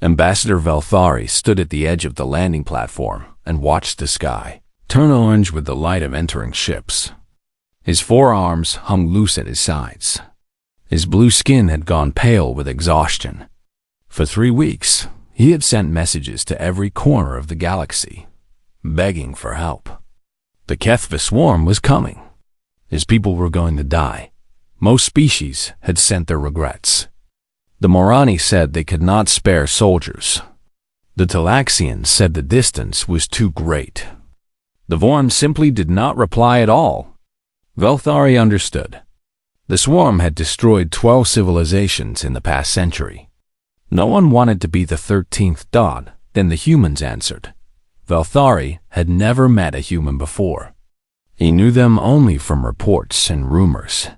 Ambassador Velthari stood at the edge of the landing platform and watched the sky turn orange with the light of entering ships. His forearms hung loose at his sides. His blue skin had gone pale with exhaustion. For 3 weeks, he had sent messages to every corner of the galaxy, begging for help. The HFY swarm was coming. His people were going to die. Most species had sent their regrets. The Morani said they could not spare soldiers. The Talaxians said the distance was too great. The Vorn simply did not reply at all. Velthari understood. The swarm had destroyed 12 civilizations in the past century. No one wanted to be the 13th dot. Then the humans answered. Velthari had never met a human before. He knew them only from reports and rumors.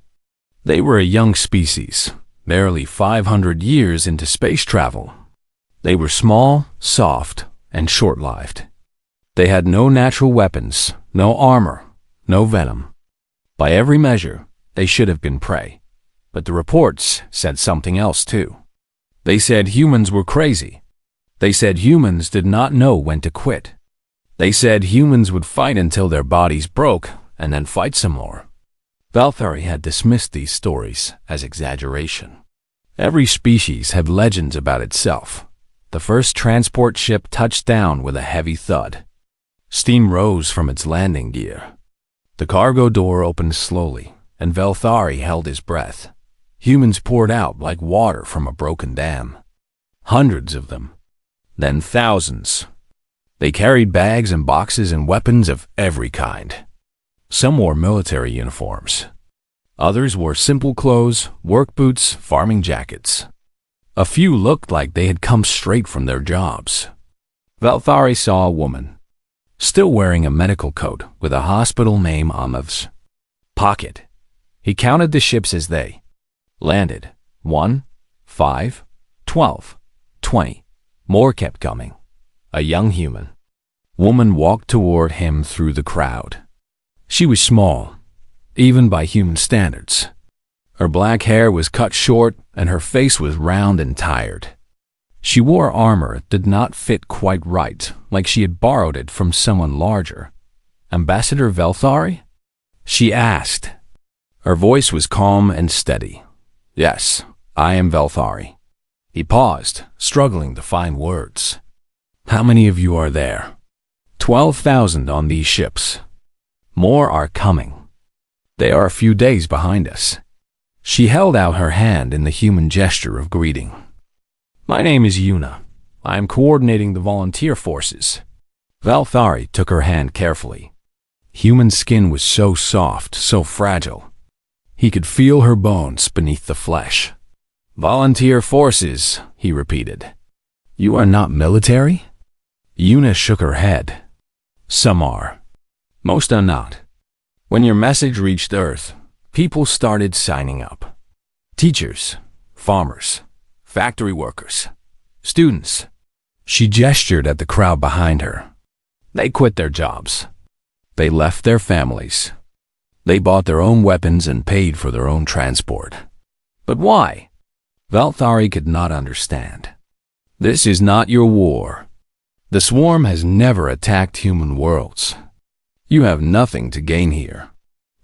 They were a young species, barely 500 years into space travel. They were small, soft, and short-lived. They had no natural weapons, no armor, no venom. By every measure, they should have been prey. But the reports said something else too. They said humans were crazy. They said humans did not know when to quit. They said humans would fight until their bodies broke and then fight some more. Velthari had dismissed these stories as exaggeration. Every species had legends about itself. The first transport ship touched down with a heavy thud. Steam rose from its landing gear. The cargo door opened slowly, and Velthari held his breath. Humans poured out like water from a broken dam. Hundreds of them. Then thousands. They carried bags and boxes and weapons of every kind. Some wore military uniforms. Others wore simple clothes, work boots, farming jackets. A few looked like they had come straight from their jobs. Velthari saw a woman, still wearing a medical coat with a hospital name on its pocket. He counted the ships as they landed. 1, 5, 12, 20. More kept coming. A young human woman walked toward him through the crowd. She was small, even by human standards. Her black hair was cut short and her face was round and tired. She wore armor that did not fit quite right, like she had borrowed it from someone larger. Ambassador Velthari? She asked. Her voice was calm and steady. Yes, I am Velthari. He paused, struggling to find words. How many of you are there? 12,000 on these ships. More are coming. They are a few days behind us. She held out her hand in the human gesture of greeting. My name is Yuna. I am coordinating the volunteer forces. Velthari took her hand carefully. Human skin was so soft, so fragile. He could feel her bones beneath the flesh. Volunteer forces, he repeated. You are not military? Yuna shook her head. Some are. Most are not. When your message reached Earth, people started signing up. Teachers, farmers, factory workers, students. She gestured at the crowd behind her. They quit their jobs. They left their families. They bought their own weapons and paid for their own transport. But why? Velthari could not understand. This is not your war. The swarm has never attacked human worlds. You have nothing to gain here.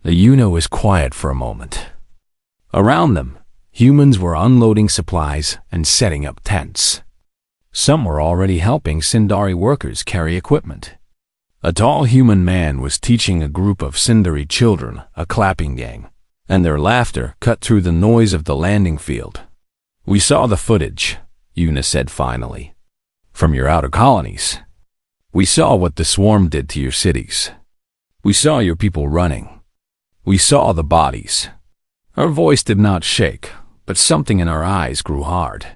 The Yuna was quiet for a moment. Around them, humans were unloading supplies and setting up tents. Some were already helping Sindari workers carry equipment. A tall human man was teaching a group of Sindari children a clapping game, and their laughter cut through the noise of the landing field. We saw the footage, Yuna said finally, from your outer colonies. We saw what the swarm did to your cities. We saw your people running. We saw the bodies. Her voice did not shake, but something in her eyes grew hard.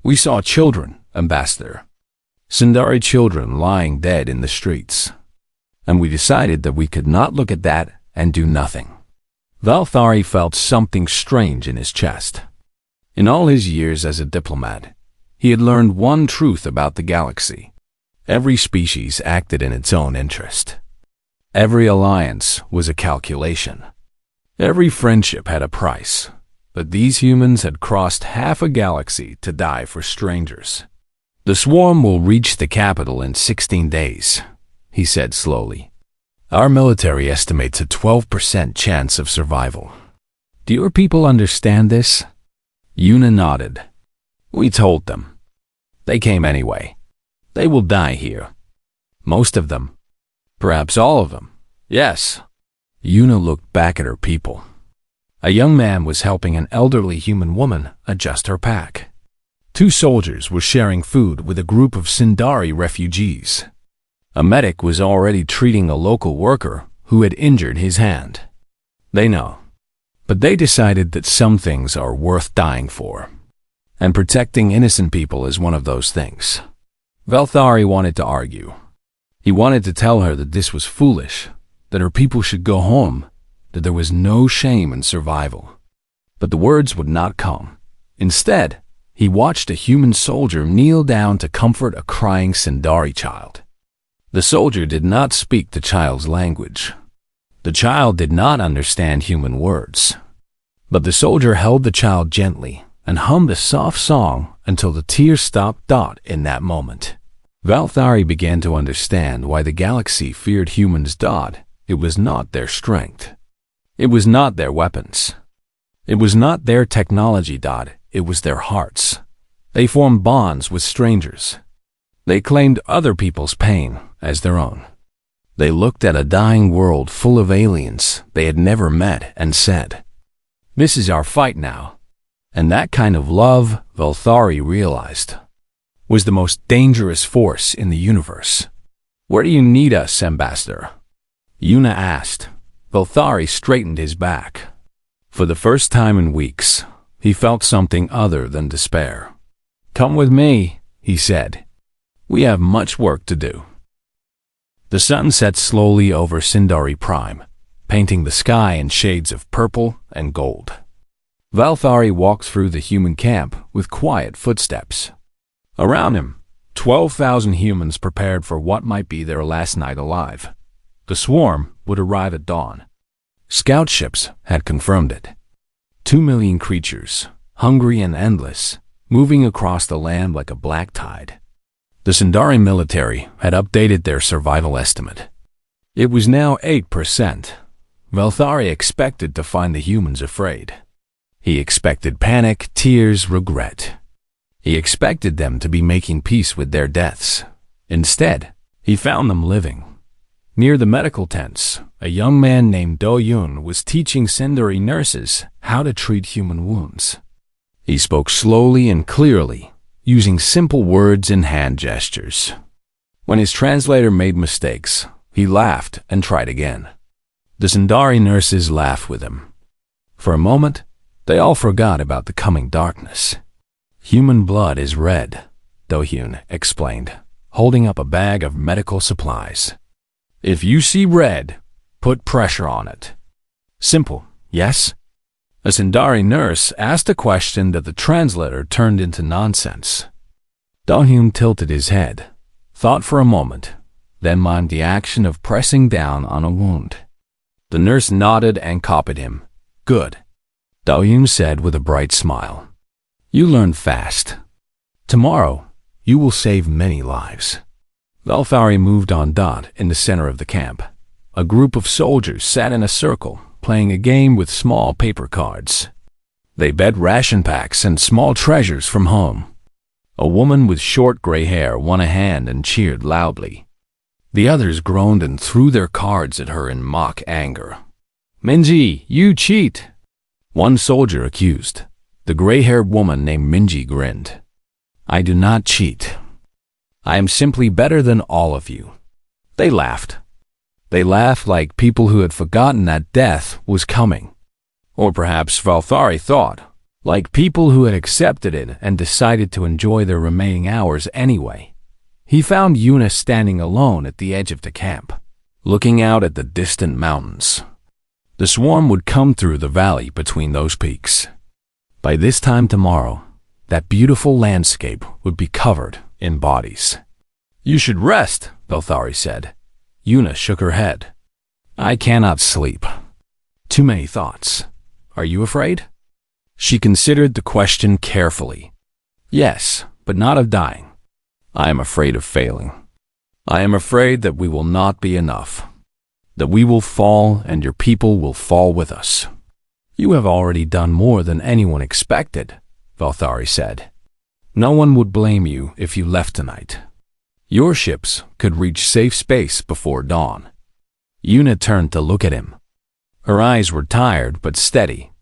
We saw children, Ambassador. Sindari children lying dead in the streets. And we decided that we could not look at that and do nothing. Velthari felt something strange in his chest. In all his years as a diplomat, he had learned one truth about the galaxy. Every species acted in its own interest. Every alliance was a calculation. Every friendship had a price, but these humans had crossed half a galaxy to die for strangers. The swarm will reach the capital in 16 days, he said slowly. Our military estimates a 12% chance of survival. Do your people understand this? Yuna nodded. We told them. They came anyway. They will die here. Most of them. Perhaps all of them. Yes. Yuna looked back at her people. A young man was helping an elderly human woman adjust her pack. 2 soldiers were sharing food with a group of Sindari refugees. A medic was already treating a local worker who had injured his hand. They know. But they decided that some things are worth dying for. And protecting innocent people is one of those things. Valthari wanted to argue. He wanted to tell her that this was foolish, that her people should go home, that there was no shame in survival. But the words would not come. Instead, he watched a human soldier kneel down to comfort a crying Sindari child. The soldier did not speak the child's language. The child did not understand human words. But the soldier held the child gently and hummed a soft song until the tears stopped in that moment. Valthari began to understand why the galaxy feared humans. It was not their strength. It was not their weapons. It was not their technology. It was their hearts. They formed bonds with strangers. They claimed other people's pain as their own. They looked at a dying world full of aliens they had never met and said, "This is our fight now." And that kind of love, Valthari realized, was the most dangerous force in the universe. "Where do you need us, Ambassador?" Yuna asked. Valthari straightened his back. For the first time in weeks, he felt something other than despair. "Come with me," he said. "We have much work to do." The sun set slowly over Sindari Prime, painting the sky in shades of purple and gold. Valthari walked through the human camp with quiet footsteps. Around him, 12,000 humans prepared for what might be their last night alive. The swarm would arrive at dawn. Scout ships had confirmed it. 2 million creatures, hungry and endless, moving across the land like a black tide. The Sindari military had updated their survival estimate. It was now 8%. Valthari expected to find the humans afraid. He expected panic, tears, regret. He expected them to be making peace with their deaths. Instead, he found them living. Near the medical tents, a young man named Do-Yun was teaching Sindari nurses how to treat human wounds. He spoke slowly and clearly, using simple words and hand gestures. When his translator made mistakes, he laughed and tried again. The Sindari nurses laughed with him. For a moment, they all forgot about the coming darkness. "Human blood is red," Do-Hyun explained, holding up a bag of medical supplies. "If you see red, put pressure on it." Simple, yes? A Sindari nurse asked a question that the translator turned into nonsense. Do-Hyun tilted his head, thought for a moment, then mimed the action of pressing down on a wound. The nurse nodded and copied him. "Good," Do-Hyun said with a bright smile. "You learn fast. Tomorrow, you will save many lives." Valthari moved on. In the center of the camp, a group of soldiers sat in a circle, playing a game with small paper cards. They bet ration packs and small treasures from home. A woman with short gray hair won a hand and cheered loudly. The others groaned and threw their cards at her in mock anger. "Minji, you cheat!" One soldier accused. The gray-haired woman named Minji grinned. "I do not cheat. I am simply better than all of you." They laughed. They laughed like people who had forgotten that death was coming. Or perhaps Valthari thought, like people who had accepted it and decided to enjoy their remaining hours anyway. He found Yuna standing alone at the edge of the camp, looking out at the distant mountains. The swarm would come through the valley between those peaks. By this time tomorrow, that beautiful landscape would be covered in bodies. "You should rest," Valthari said. Yuna shook her head. "I cannot sleep. Too many thoughts. Are you afraid?" She considered the question carefully. "Yes, but not of dying." I am afraid of failing. I am afraid that we will not be enough, that we will fall and your people will fall with us. You have already done more than anyone expected, Valthari said. No one would blame you if you left tonight. Your ships could reach safe space before dawn. Una turned to look at him. Her eyes were tired but steady.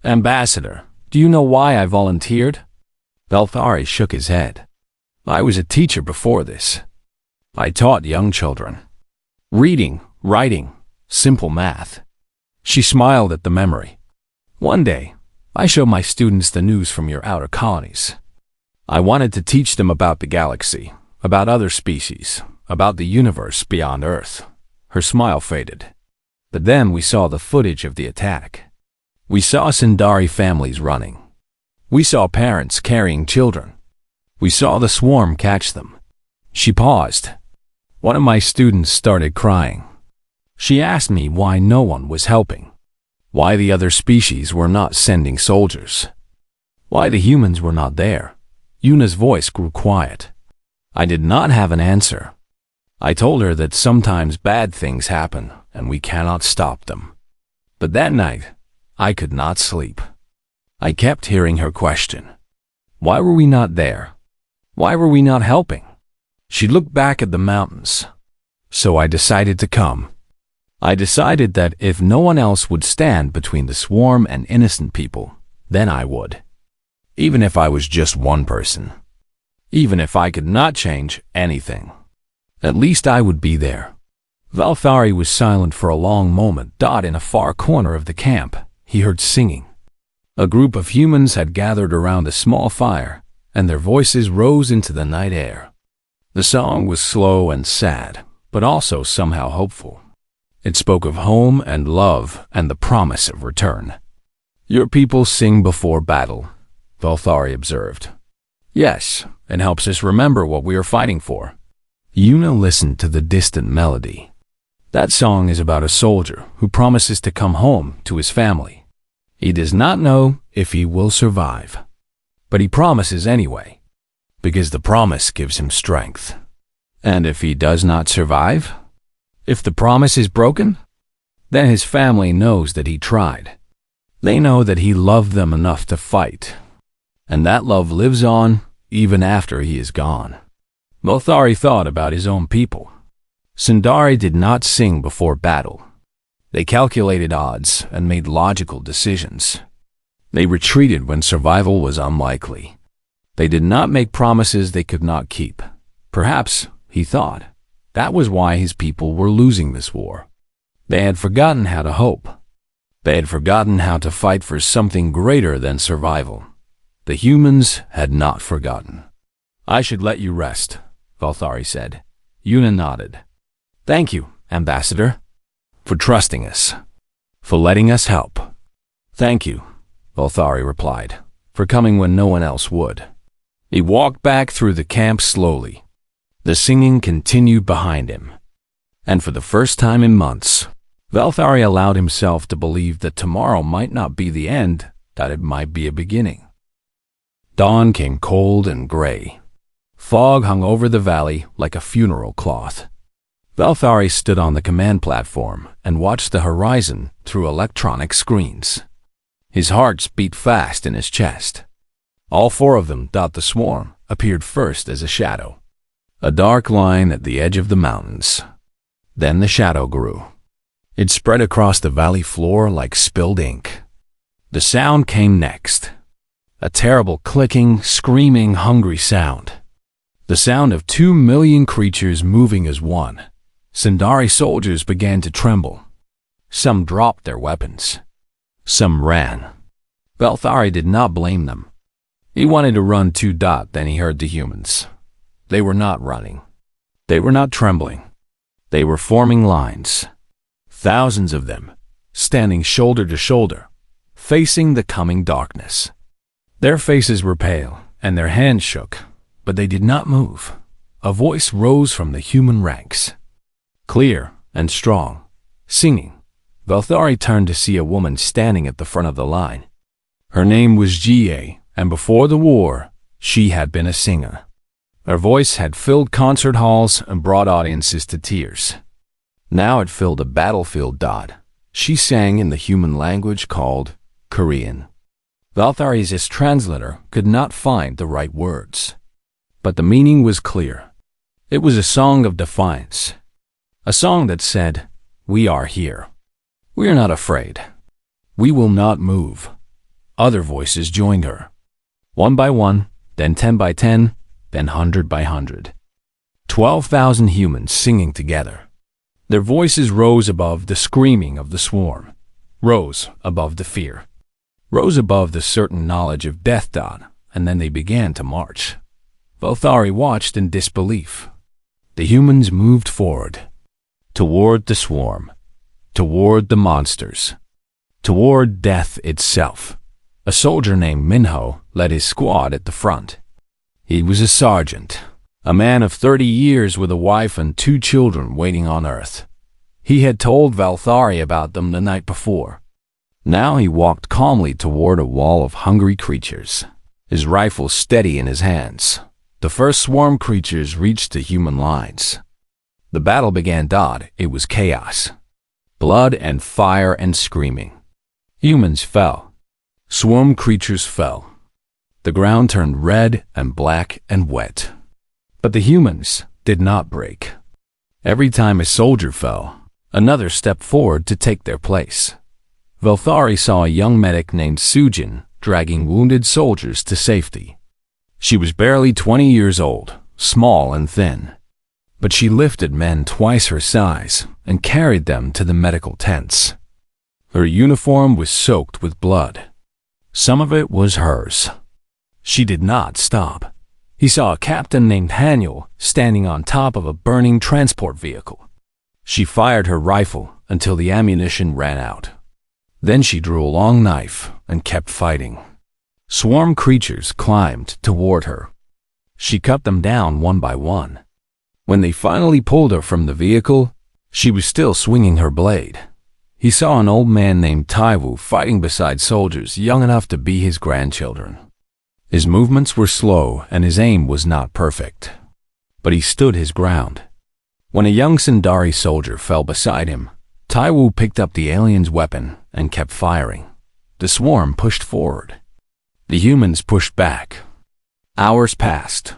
Ambassador, do you know why I volunteered? Valthari shook his head. I was a teacher before this. I taught young children. Reading, writing, simple math. She smiled at the memory. One day, I showed my students the news from your outer colonies. I wanted to teach them about the galaxy, about other species, about the universe beyond Earth. Her smile faded. But then we saw the footage of the attack. We saw Sindari families running. We saw parents carrying children. We saw the swarm catch them. She paused. One of my students started crying. She asked me why no one was helping, why the other species were not sending soldiers, why the humans were not there. Una's voice grew quiet. I did not have an answer. I told her that sometimes bad things happen and we cannot stop them. But that night, I could not sleep. I kept hearing her question. Why were we not there? Why were we not helping? She looked back at the mountains. So I decided to come. I decided that if no one else would stand between the swarm and innocent people, then I would. Even if I was just one person. Even if I could not change anything. At least I would be there. Valthari was silent for a long moment. In a far corner of the camp, he heard singing. A group of humans had gathered around a small fire, and their voices rose into the night air. The song was slow and sad, but also somehow hopeful. It spoke of home and love and the promise of return. Your people sing before battle, Valthari observed. Yes, it helps us remember what we are fighting for. Una listened to the distant melody. That song is about a soldier who promises to come home to his family. He does not know if he will survive, but he promises anyway, because the promise gives him strength. And if he does not survive, if the promise is broken, then his family knows that he tried. They know that he loved them enough to fight, and that love lives on even after he is gone. Valthari thought about his own people. Sindari did not sing before battle. They calculated odds and made logical decisions. They retreated when survival was unlikely. They did not make promises they could not keep. Perhaps, he thought, that was why his people were losing this war. They had forgotten how to hope. They had forgotten how to fight for something greater than survival. The humans had not forgotten. I should let you rest, Valthari said. Una nodded. Thank you, Ambassador, for trusting us, for letting us help. Thank you, Valthari replied, for coming when no one else would. He walked back through the camp slowly. The singing continued behind him. And for the first time in months, Valthari allowed himself to believe that tomorrow might not be the end, that it might be a beginning. Dawn came cold and gray. Fog hung over the valley like a funeral cloth. Valthari stood on the command platform and watched the horizon through electronic screens. His heart beat fast in his chest. All four of them, the swarm, appeared first as a shadow. A dark line at the edge of the mountains. Then the shadow grew. It spread across the valley floor like spilled ink. The sound came next. A terrible clicking, screaming, hungry sound. The sound of 2 million creatures moving as one. Sindari soldiers began to tremble. Some dropped their weapons. Some ran. Valthari did not blame them. He wanted to run too. Then he heard the humans. They were not running. They were not trembling. They were forming lines. Thousands of them, standing shoulder to shoulder, facing the coming darkness. Their faces were pale, and their hands shook, but they did not move. A voice rose from the human ranks. Clear and strong, singing. Valthari turned to see a woman standing at the front of the line. Her name was Ga, and before the war, she had been a singer. Her voice had filled concert halls and brought audiences to tears. Now it filled a battlefield. She sang in the human language called Korean. Valthari's translator could not find the right words, but the meaning was clear. It was a song of defiance, a song that said, "We are here. We are not afraid. We will not move." Other voices joined her, 1 by 1, then 10 by 10, then 100 by 100. 12,000 humans singing together. Their voices rose above the screaming of the swarm, rose above the fear, rose above the certain knowledge of death. And then they began to march. Valthari watched in disbelief. The humans moved forward, toward the swarm, toward the monsters, toward death itself. A soldier named Minho led his squad at the front. He was a sergeant, a man of 30 years with a wife and 2 children waiting on Earth. He had told Valthari about them the night before. Now he walked calmly toward a wall of hungry creatures, his rifle steady in his hands. The first swarm creatures reached the human lines. The battle began. It was chaos. Blood and fire and screaming. Humans fell. Swarm creatures fell. The ground turned red and black and wet. But the humans did not break. Every time a soldier fell, another stepped forward to take their place. Valthari saw a young medic named Sujin dragging wounded soldiers to safety. She was barely 20 years old, small and thin, but she lifted men twice her size and carried them to the medical tents. Her uniform was soaked with blood. Some of it was hers. She did not stop. He saw a captain named Haniel standing on top of a burning transport vehicle. She fired her rifle until the ammunition ran out. Then she drew a long knife and kept fighting. Swarm creatures climbed toward her. She cut them down 1 by 1. When they finally pulled her from the vehicle, she was still swinging her blade. He saw an old man named Taiwu fighting beside soldiers young enough to be his grandchildren. His movements were slow and his aim was not perfect, but he stood his ground. When a young Sindari soldier fell beside him, Taiwu picked up the alien's weapon and kept firing. The swarm pushed forward. The humans pushed back. Hours passed.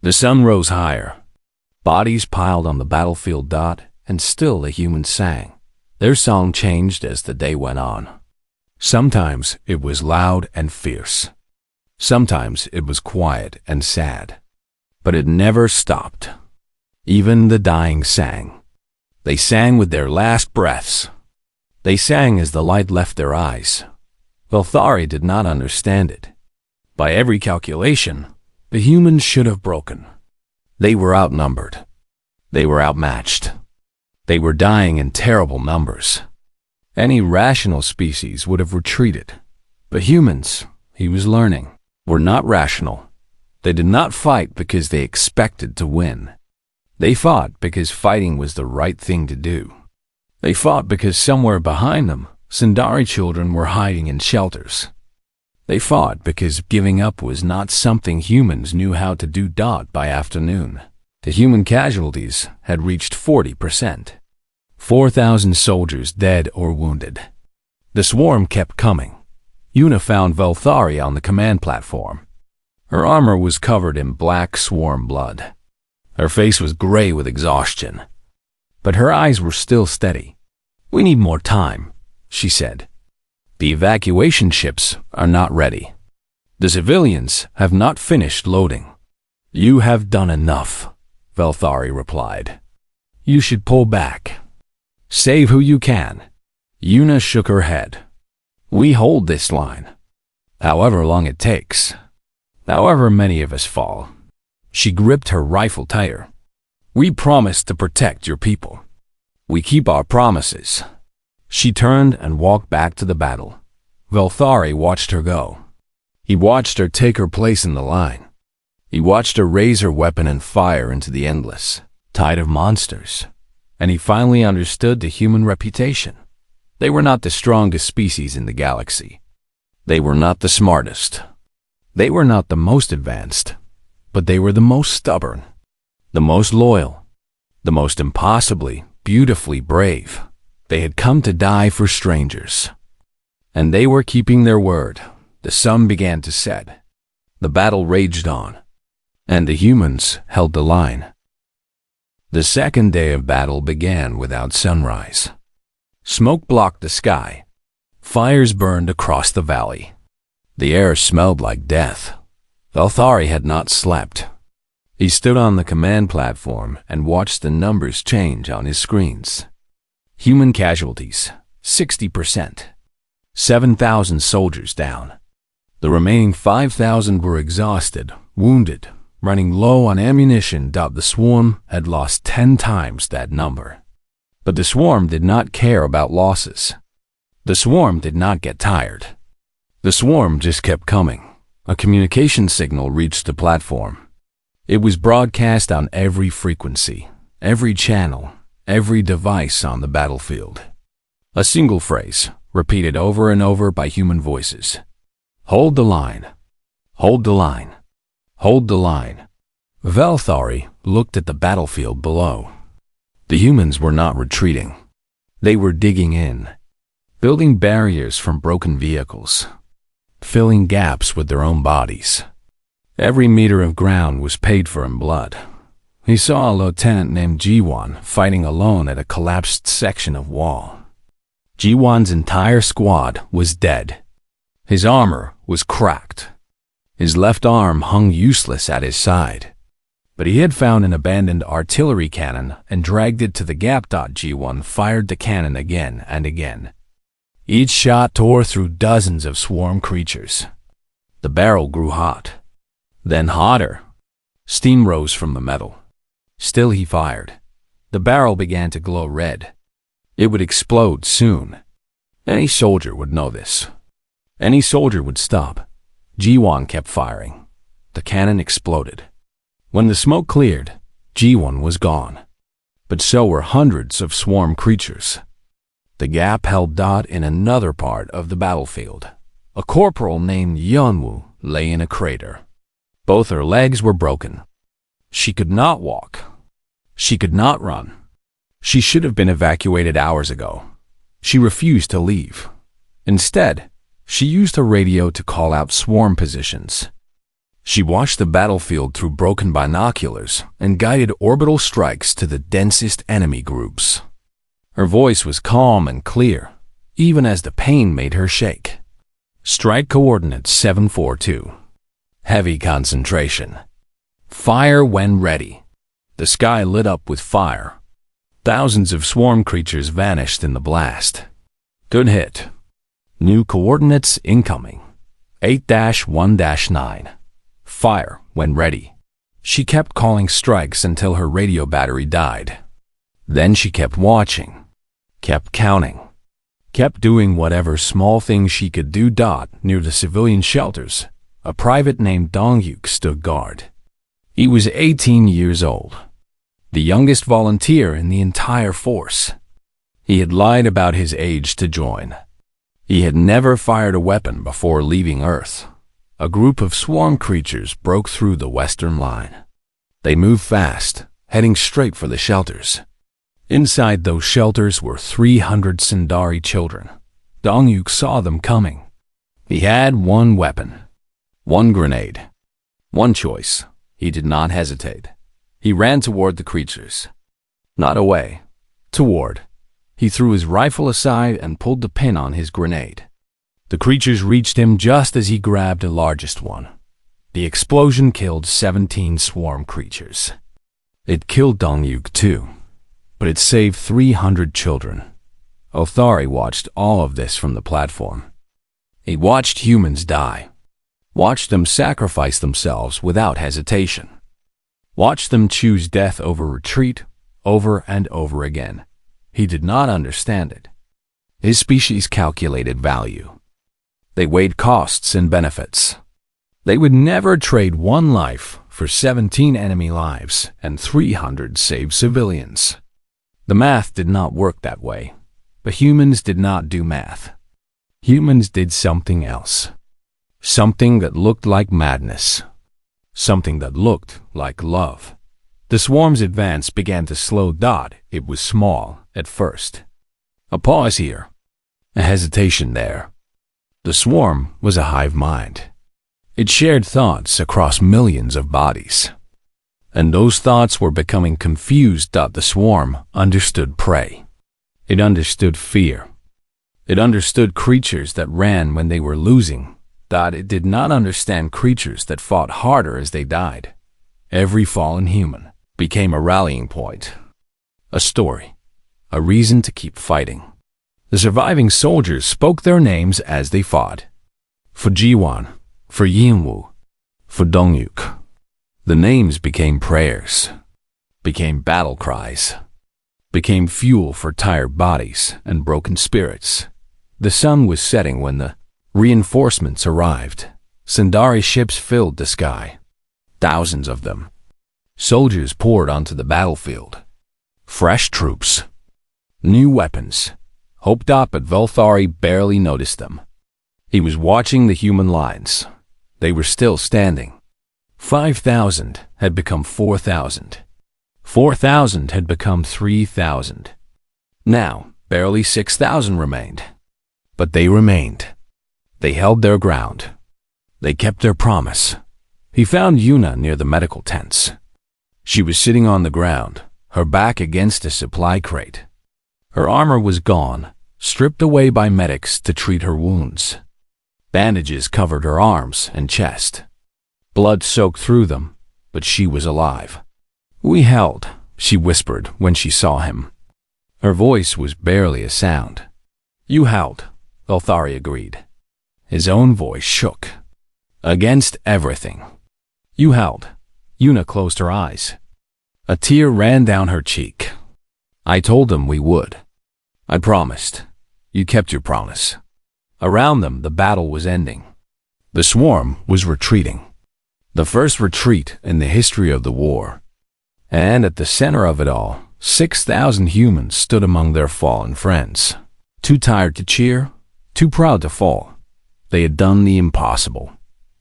The sun rose higher. Bodies piled on the battlefield. And still the humans sang. Their song changed as the day went on. Sometimes it was loud and fierce. Sometimes it was quiet and sad. But it never stopped. Even the dying sang. They sang with their last breaths. They sang as the light left their eyes. Valthari did not understand it. By every calculation, the humans should have broken. They were outnumbered. They were outmatched. They were dying in terrible numbers. Any rational species would have retreated. But humans, he was learning, were not rational. They did not fight because they expected to win. They fought because fighting was the right thing to do. They fought because somewhere behind them, Sindari children were hiding in shelters. They fought because giving up was not something humans knew how to do. By afternoon, the human casualties had reached 40%. 4,000 soldiers dead or wounded. The swarm kept coming. Yuna found Valthari on the command platform. Her armor was covered in black swarm blood. Her face was gray with exhaustion, but her eyes were still steady. "We need more time," she said. "The evacuation ships are not ready. The civilians have not finished loading." "You have done enough," Valthari replied. "You should pull back. Save who you can." Yuna shook her head. "We hold this line, however long it takes, however many of us fall." She gripped her rifle tighter. "We promise to protect your people. We keep our promises." She turned and walked back to the battle. Valthari watched her go. He watched her take her place in the line. He watched her raise her weapon and fire into the endless tide of monsters. And he finally understood the human reputation. They were not the strongest species in the galaxy. They were not the smartest. They were not the most advanced. but they were the most stubborn, the most loyal, the most impossibly, beautifully brave. They had come to die for strangers. And they were keeping their word. The sun began to set. The battle raged on, and the humans held the line. The second day of battle began without sunrise. Smoke blocked the sky. Fires burned across the valley. The air smelled like death. Velthari had not slept. He stood on the command platform and watched the numbers change on his screens. Human casualties, 60%. 7,000 soldiers down. The remaining 5,000 were exhausted, wounded, running low on ammunition. The swarm had lost 10 times that number. But the swarm did not care about losses. The swarm did not get tired. The swarm just kept coming. A communication signal reached the platform. It was broadcast on every frequency, every channel, every device on the battlefield. A single phrase, repeated over and over by human voices. Hold the line. Hold the line. Hold the line. Velthari looked at the battlefield below. The humans were not retreating. They were digging in, building barriers from broken vehicles, filling gaps with their own bodies. Every meter of ground was paid for in blood. He saw a lieutenant named Jiwan fighting alone at a collapsed section of wall. Jiwan's entire squad was dead. His armor was cracked. His left arm hung useless at his side. But he had found an abandoned artillery cannon and dragged it to the gap. G1 fired the cannon again and again. Each shot tore through dozens of swarm creatures. The barrel grew hot, then hotter. Steam rose from the metal. Still he fired. The barrel began to glow red. It would explode soon. Any soldier would know this. Any soldier would stop. G1 kept firing. The cannon exploded. When the smoke cleared, G1 was gone. But so were hundreds of swarm creatures. The gap held Dot in another part of the battlefield. A corporal named Yeonwoo lay in a crater. Both her legs were broken. She could not walk. She could not run. She should have been evacuated hours ago. She refused to leave. Instead, she used her radio to call out swarm positions. She watched the battlefield through broken binoculars and guided orbital strikes to the densest enemy groups. Her voice was calm and clear, even as the pain made her shake. Strike coordinates 742. Heavy concentration. Fire when ready. The sky lit up with fire. Thousands of swarm creatures vanished in the blast. Good hit. New coordinates incoming. 8-1-9. Fire when ready. She kept calling strikes until her radio battery died. Then she kept watching, kept counting, kept doing whatever small thing she could do. Near the civilian shelters, a private named Dongyuk stood guard. He was 18 years old, the youngest volunteer in the entire force. He had lied about his age to join. He had never fired a weapon before leaving Earth. A group of swarm creatures broke through the western line. They moved fast, heading straight for the shelters. Inside those shelters were 300 Sindari children. Dongyuk saw them coming. He had one weapon, one grenade, one choice. He did not hesitate. He ran toward the creatures. Not away, toward. He threw his rifle aside and pulled the pin on his grenade. The creatures reached him just as he grabbed the largest one. The explosion killed 17 swarm creatures. It killed Dongyuk too, but it saved 300 children. Othari watched all of this from the platform. He watched humans die, watched them sacrifice themselves without hesitation, watched them choose death over retreat over and over again. He did not understand it. His species calculated value. They weighed costs and benefits. They would never trade one life for 17 enemy lives and 300 saved civilians. The math did not work that way, but humans did not do math. Humans did something else. Something that looked like madness. something that looked like love. The swarm's advance began to slow. It was small at first. A pause here, a hesitation there. The swarm was a hive mind. It shared thoughts across millions of bodies. And those thoughts were becoming confused. The swarm understood prey. It understood fear. It understood creatures that ran when they were losing. It did not understand creatures that fought harder as they died. Every fallen human became a rallying point, a story, a reason to keep fighting. The surviving soldiers spoke their names as they fought. For Jiwan, for Yinwu, for Dongyuk. The names became prayers, became battle cries, became fuel for tired bodies and broken spirits. The sun was setting when the reinforcements arrived. Sundari ships filled the sky. Thousands of them. Soldiers poured onto the battlefield. Fresh troops. New weapons. Hope. But Velthari barely noticed them. He was watching the human lines. They were still standing. 5,000 had become 4,000. 4,000 had become 3,000. Now, barely 6,000 remained. But they remained. They held their ground. They kept their promise. He found Yuna near the medical tents. She was sitting on the ground, her back against a supply crate. Her armor was gone, stripped away by medics to treat her wounds. Bandages covered her arms and chest. Blood soaked through them, but she was alive. "We held," she whispered when she saw him. Her voice was barely a sound. "You held," Velthari agreed. His own voice shook. "Against everything." "You held." Yuna closed her eyes. A tear ran down her cheek. "I told them we would. I promised. You kept your promise." Around them, the battle was ending. The swarm was retreating. The first retreat in the history of the war. And at the center of it all, 6,000 humans stood among their fallen friends. Too tired to cheer, too proud to fall. They had done the impossible.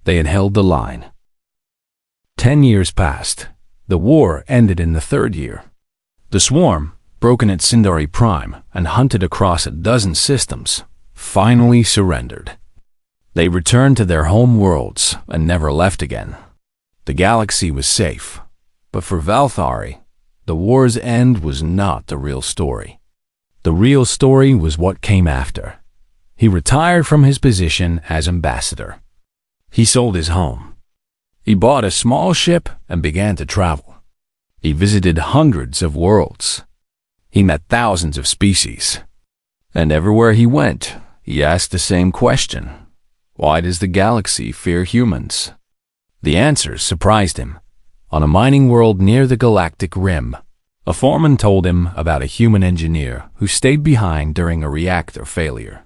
They had held the line. 10 years passed. The war ended in the third year. The swarm, broken at Sindari Prime and hunted across a dozen systems, finally surrendered. They returned to their home worlds and never left again. The galaxy was safe, but for Velthari, the war's end was not the real story. The real story was what came after. He retired from his position as ambassador. He sold his home. He bought a small ship and began to travel. He visited hundreds of worlds. He met thousands of species. And everywhere he went, he asked the same question. Why does the galaxy fear humans? The answers surprised him. On a mining world near the Galactic Rim, a foreman told him about a human engineer who stayed behind during a reactor failure.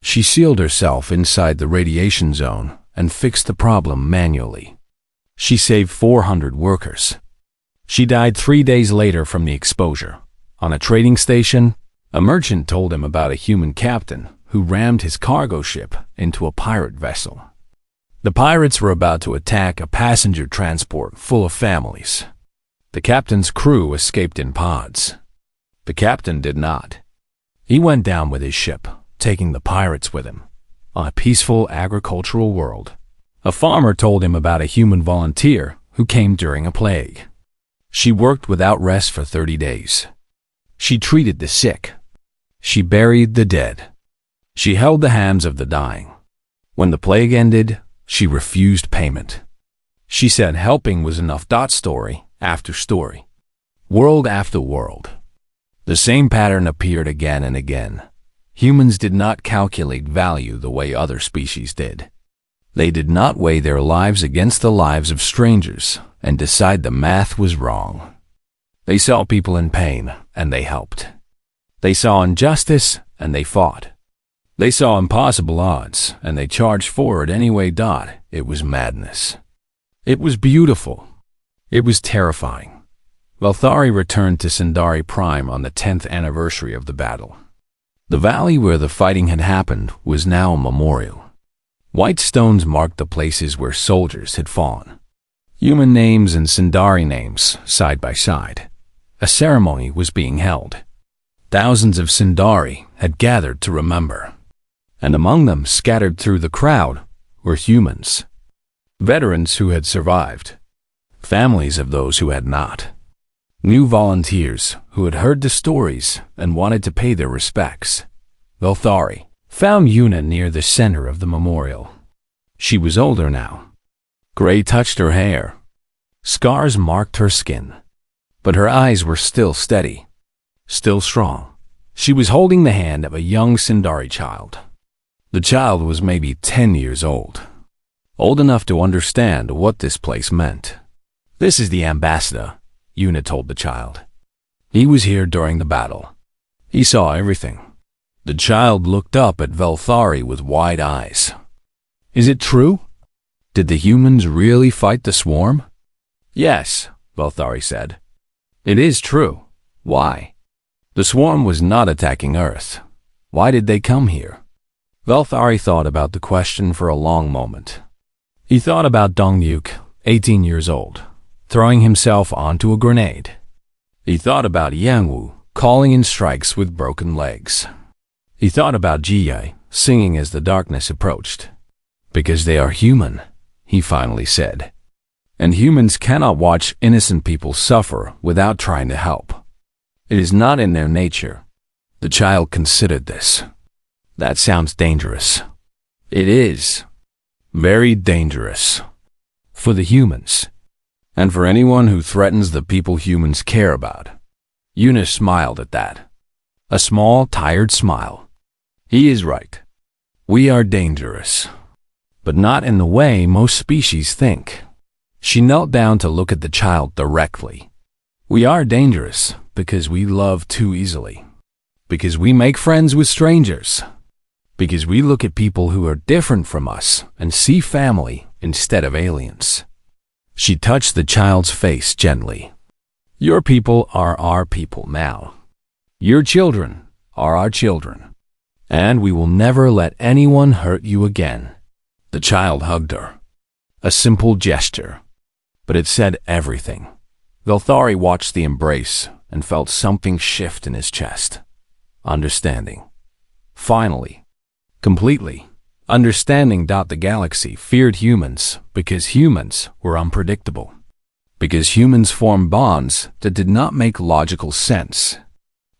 She sealed herself inside the radiation zone and fixed the problem manually. She saved 400 workers. She died 3 days later from the exposure. On a trading station, a merchant told him about a human captain who rammed his cargo ship into a pirate vessel. The pirates were about to attack a passenger transport full of families. The captain's crew escaped in pods. The captain did not. He went down with his ship, taking the pirates with him, on a peaceful agricultural world. A farmer told him about a human volunteer who came during a plague. She worked without rest for 30 days. She treated the sick. She buried the dead. She held the hands of the dying. When the plague ended, she refused payment. She said helping was enough. Story after story, world after world. The same pattern appeared again and again. Humans did not calculate value the way other species did. They did not weigh their lives against the lives of strangers and decide the math was wrong. They saw people in pain, and they helped. They saw injustice, and they fought. They saw impossible odds, and they charged forward anyway. It was madness. It was beautiful. It was terrifying. Velthari returned to Sindari Prime on the 10th anniversary of the battle. The valley where the fighting had happened was now a memorial. White stones marked the places where soldiers had fallen. Human names and Sindari names side by side. A ceremony was being held. Thousands of Sindari had gathered to remember, and among them, scattered through the crowd, were humans. Veterans who had survived, families of those who had not, new volunteers who had heard the stories and wanted to pay their respects. Velthari found Yuna near the center of the memorial. She was older now. Gray touched her hair. Scars marked her skin. But her eyes were still steady, still strong. She was holding the hand of a young Sindari child. The child was maybe 10 years old enough to understand what this place meant. "This is the ambassador," Yuna told the child. "He was here during the battle. He saw everything." The child looked up at Velthari with wide eyes. "Is it true? Did the humans really fight the swarm?" "Yes," Velthari said. "It is true. Why? The swarm was not attacking Earth. Why did they come here?" Velthari thought about the question for a long moment. He thought about Dongyuk, 18 years old, throwing himself onto a grenade. He thought about Yangwu calling in strikes with broken legs. He thought about Jie singing as the darkness approached. "Because they are human," he finally said. "And humans cannot watch innocent people suffer without trying to help. It is not in their nature." The child considered this. "That sounds dangerous." "It is. Very dangerous. For the humans. And for anyone who threatens the people humans care about." Yuna smiled at that. A small, tired smile. "He is right. We are dangerous. But not in the way most species think." She knelt down to look at the child directly. "We are dangerous because we love too easily. Because we make friends with strangers. Because we look at people who are different from us and see family instead of aliens." She touched the child's face gently. "Your people are our people now. Your children are our children. And we will never let anyone hurt you again." The child hugged her. A simple gesture. But it said everything. Velthari watched the embrace and felt something shift in his chest. Understanding. Finally. Completely. Understanding. The galaxy feared humans because humans were unpredictable. Because humans formed bonds that did not make logical sense.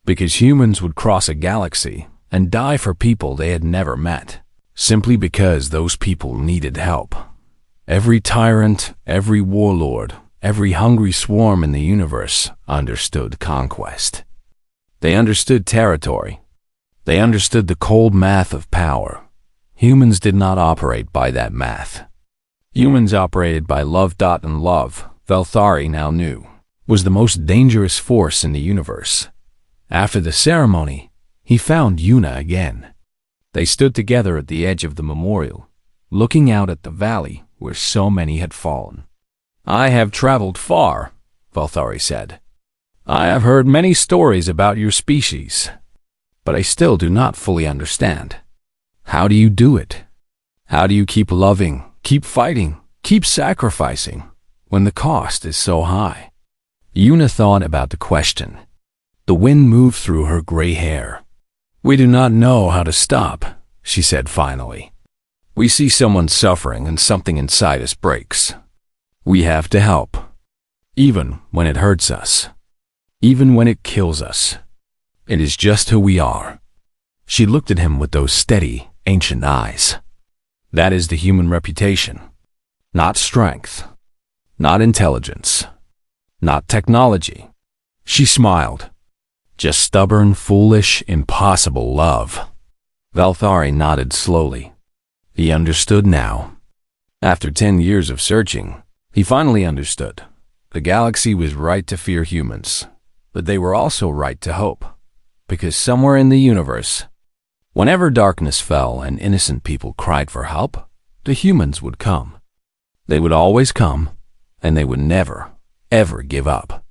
Because humans would cross a galaxy and die for people they had never met, simply because those people needed help. Every tyrant, every warlord, every hungry swarm in the universe understood conquest. They understood territory. They understood the cold math of power. Humans did not operate by that math. Humans operated by love. And love, Velthari now knew, was the most dangerous force in the universe. After the ceremony, he found Yuna again. They stood together at the edge of the memorial, looking out at the valley where so many had fallen. "I have traveled far," Velthari said. "I have heard many stories about your species, but I still do not fully understand. How do you do it? How do you keep loving, keep fighting, keep sacrificing, when the cost is so high?" Yuna thought about the question. The wind moved through her gray hair. "We do not know how to stop," she said finally. "We see someone suffering and something inside us breaks. We have to help, even when it hurts us, even when it kills us. It is just who we are." She looked at him with those steady, ancient eyes. "That is the human reputation. Not strength, not intelligence, not technology." She smiled. "Just stubborn, foolish, impossible love." Velthari nodded slowly. He understood now. After 10 years of searching, he finally understood. The galaxy was right to fear humans, but they were also right to hope. Because somewhere in the universe, whenever darkness fell and innocent people cried for help, the humans would come. They would always come, and they would never, ever give up.